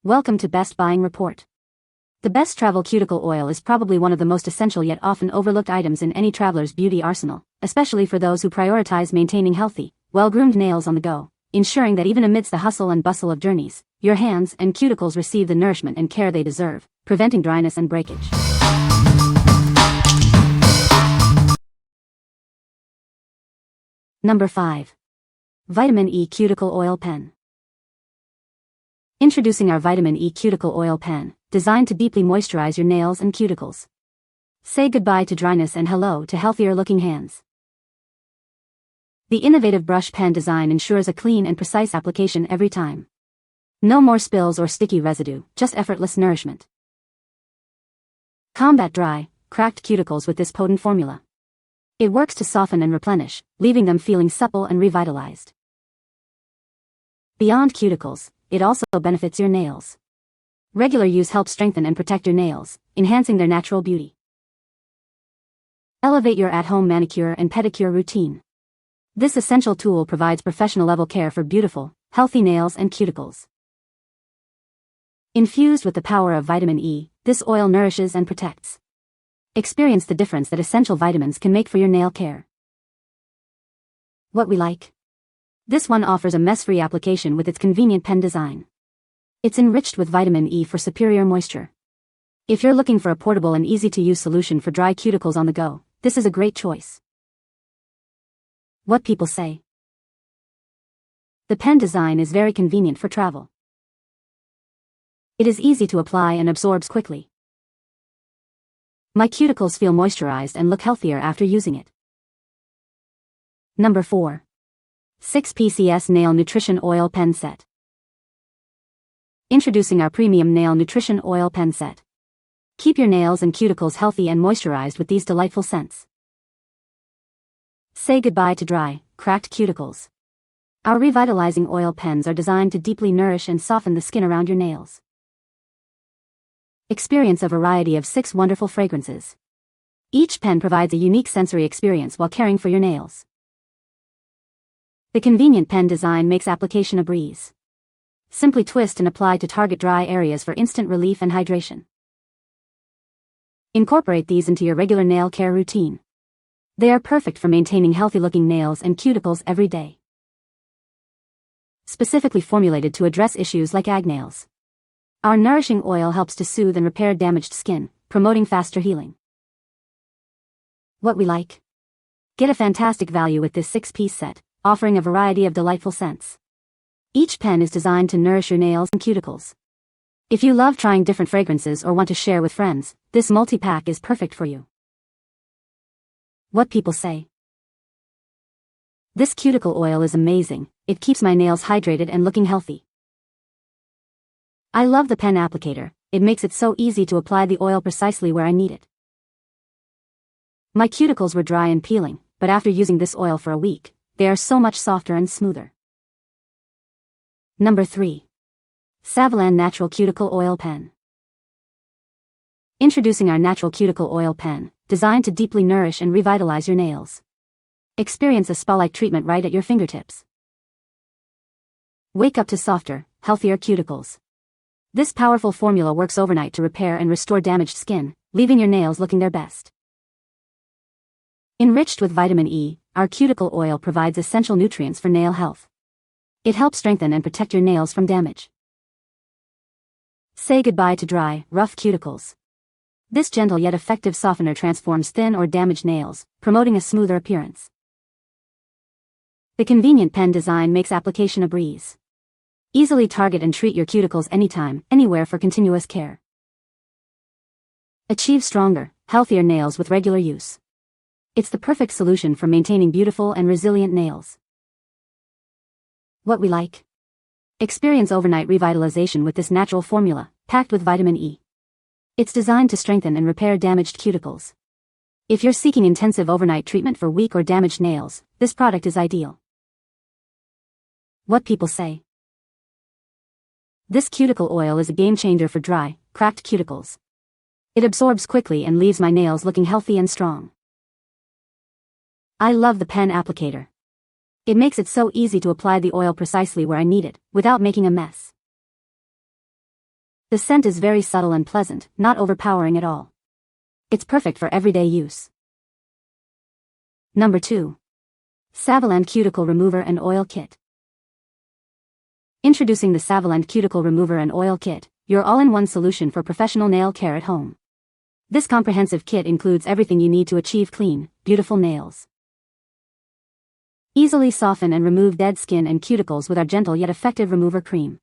Welcome to Best Buying Report. The best Travel Cuticle Oil is probably one of the most essential yet often overlooked items in any traveler's beauty arsenal, especially for those who prioritize maintaining healthy, well-groomed nails on the go, ensuring that even amidst the hustle and bustle of journeys, your hands and cuticles receive the nourishment and care they deserve, preventing dryness and breakage. Number 5. Vitamin E Cuticle Oil Pen. Introducing our Vitamin E Cuticle Oil Pen, designed to deeply moisturize your nails and cuticles. Say goodbye to dryness and hello to healthier-looking hands. The innovative brush pen design ensures a clean and precise application every time. No more spills or sticky residue, just effortless nourishment. Combat dry, cracked cuticles with this potent formula. It works to soften and replenish, leaving them feeling supple and revitalized. Beyond cuticles, it also benefits your nails. Regular use helps strengthen and protect your nails, enhancing their natural beauty. Elevate your at-home manicure and pedicure routine. This essential tool provides professional-level care for beautiful, healthy nails and cuticles. Infused with the power of vitamin E, this oil nourishes and protects. Experience the difference that essential vitamins can make for your nail care. What we like? This one offers a mess-free application with its convenient pen design. It's enriched with vitamin E for superior moisture. If you're looking for a portable and easy-to-use solution for dry cuticles on the go, this is a great choice. What people say. The pen design is very convenient for travel. It is easy to apply and absorbs quickly. My cuticles feel moisturized and look healthier after using it. Number 4. 6-piece Nail Nutrition Oil Pen Set. Introducing our premium Nail Nutrition Oil Pen Set. Keep your nails and cuticles healthy and moisturized with these delightful scents. Say goodbye to dry, cracked cuticles. Our revitalizing oil pens are designed to deeply nourish and soften the skin around your nails. Experience a variety of 6 wonderful fragrances. Each pen provides a unique sensory experience while caring for your nails. The convenient pen design makes application a breeze. Simply twist and apply to target dry areas for instant relief and hydration. Incorporate these into your regular nail care routine. They are perfect for maintaining healthy-looking nails and cuticles every day. Specifically formulated to address issues like agnails. Our nourishing oil helps to soothe and repair damaged skin, promoting faster healing. What we like? Get a fantastic value with this 6-piece set, offering a variety of delightful scents. Each pen is designed to nourish your nails and cuticles. If you love trying different fragrances or want to share with friends, this multi-pack is perfect for you. What people say. This cuticle oil is amazing, it keeps my nails hydrated and looking healthy. I love the pen applicator, it makes it so easy to apply the oil precisely where I need it. My cuticles were dry and peeling, but after using this oil for a week, they are so much softer and smoother. Number 3. SAVILAND Natural Cuticle Oil Pen. Introducing our Natural Cuticle Oil Pen, designed to deeply nourish and revitalize your nails. Experience a spa-like treatment right at your fingertips. Wake up to softer, healthier cuticles. This powerful formula works overnight to repair and restore damaged skin, leaving your nails looking their best. Enriched with vitamin E, our cuticle oil provides essential nutrients for nail health. It helps strengthen and protect your nails from damage. Say goodbye to dry, rough cuticles. This gentle yet effective softener transforms thin or damaged nails, promoting a smoother appearance. The convenient pen design makes application a breeze. Easily target and treat your cuticles anytime, anywhere for continuous care. Achieve stronger, healthier nails with regular use. It's the perfect solution for maintaining beautiful and resilient nails. What we like? Experience overnight revitalization with this natural formula, packed with vitamin E. It's designed to strengthen and repair damaged cuticles. If you're seeking intensive overnight treatment for weak or damaged nails, this product is ideal. What people say. This cuticle oil is a game changer for dry, cracked cuticles. It absorbs quickly and leaves my nails looking healthy and strong. I love the pen applicator. It makes it so easy to apply the oil precisely where I need it, without making a mess. The scent is very subtle and pleasant, not overpowering at all. It's perfect for everyday use. Number 2. SAVILAND Cuticle Remover and Oil Kit. Introducing the SAVILAND Cuticle Remover and Oil Kit, your all-in-one solution for professional nail care at home. This comprehensive kit includes everything you need to achieve clean, beautiful nails. Easily soften and remove dead skin and cuticles with our gentle yet effective remover cream.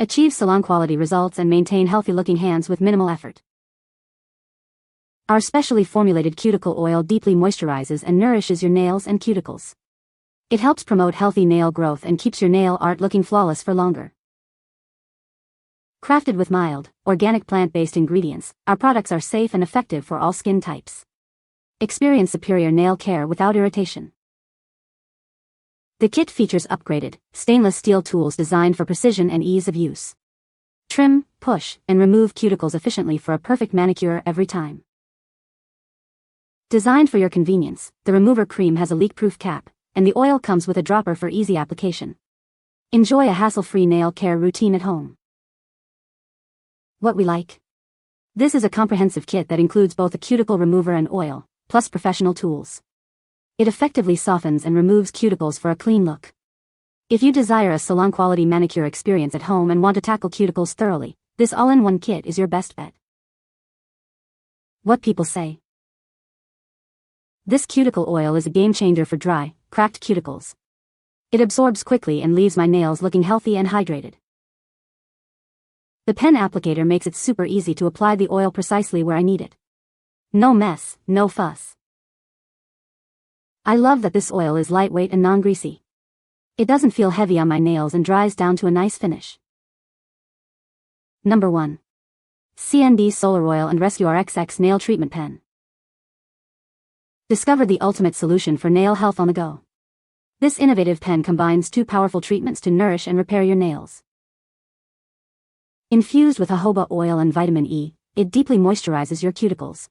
Achieve salon-quality results and maintain healthy-looking hands with minimal effort. Our specially formulated cuticle oil deeply moisturizes and nourishes your nails and cuticles. It helps promote healthy nail growth and keeps your nail art looking flawless for longer. Crafted with mild, organic plant-based ingredients, our products are safe and effective for all skin types. Experience superior nail care without irritation. The kit features upgraded, stainless steel tools designed for precision and ease of use. Trim, push, and remove cuticles efficiently for a perfect manicure every time. Designed for your convenience, the remover cream has a leak-proof cap, and the oil comes with a dropper for easy application. Enjoy a hassle-free nail care routine at home. What we like. This is a comprehensive kit that includes both a cuticle remover and oil, plus professional tools. It effectively softens and removes cuticles for a clean look. If you desire a salon-quality manicure experience at home and want to tackle cuticles thoroughly, this all-in-one kit is your best bet. What people say. This cuticle oil is a game-changer for dry, cracked cuticles. It absorbs quickly and leaves my nails looking healthy and hydrated. The pen applicator makes it super easy to apply the oil precisely where I need it. No mess, no fuss. I love that this oil is lightweight and non-greasy. It doesn't feel heavy on my nails and dries down to a nice finish. Number 1. CND SolarOil and RescueRXx Nail Treatment Pen. Discover the ultimate solution for nail health on the go. This innovative pen combines 2 powerful treatments to nourish and repair your nails. Infused with jojoba oil and vitamin E, it deeply moisturizes your cuticles.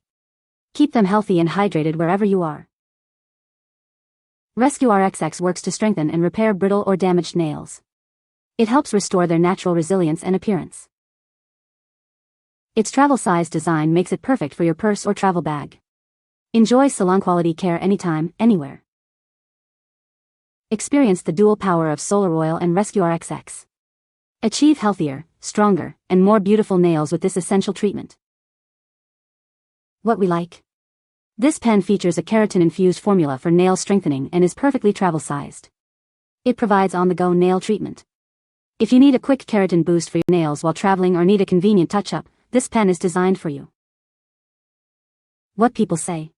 Keep them healthy and hydrated wherever you are. RescueRXx works to strengthen and repair brittle or damaged nails. It helps restore their natural resilience and appearance. Its travel-sized design makes it perfect for your purse or travel bag. Enjoy salon-quality care anytime, anywhere. Experience the dual power of SolarOil and RescueRXx. Achieve healthier, stronger, and more beautiful nails with this essential treatment. What we like. This pen features a keratin-infused formula for nail strengthening and is perfectly travel-sized. It provides on-the-go nail treatment. If you need a quick keratin boost for your nails while traveling or need a convenient touch-up, this pen is designed for you. What people say.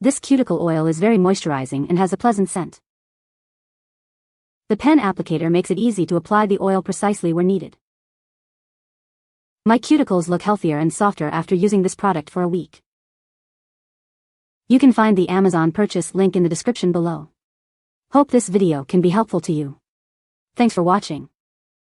This cuticle oil is very moisturizing and has a pleasant scent. The pen applicator makes it easy to apply the oil precisely where needed. My cuticles look healthier and softer after using this product for a week. You can find the Amazon purchase link in the description below. Hope this video can be helpful to you. Thanks for watching.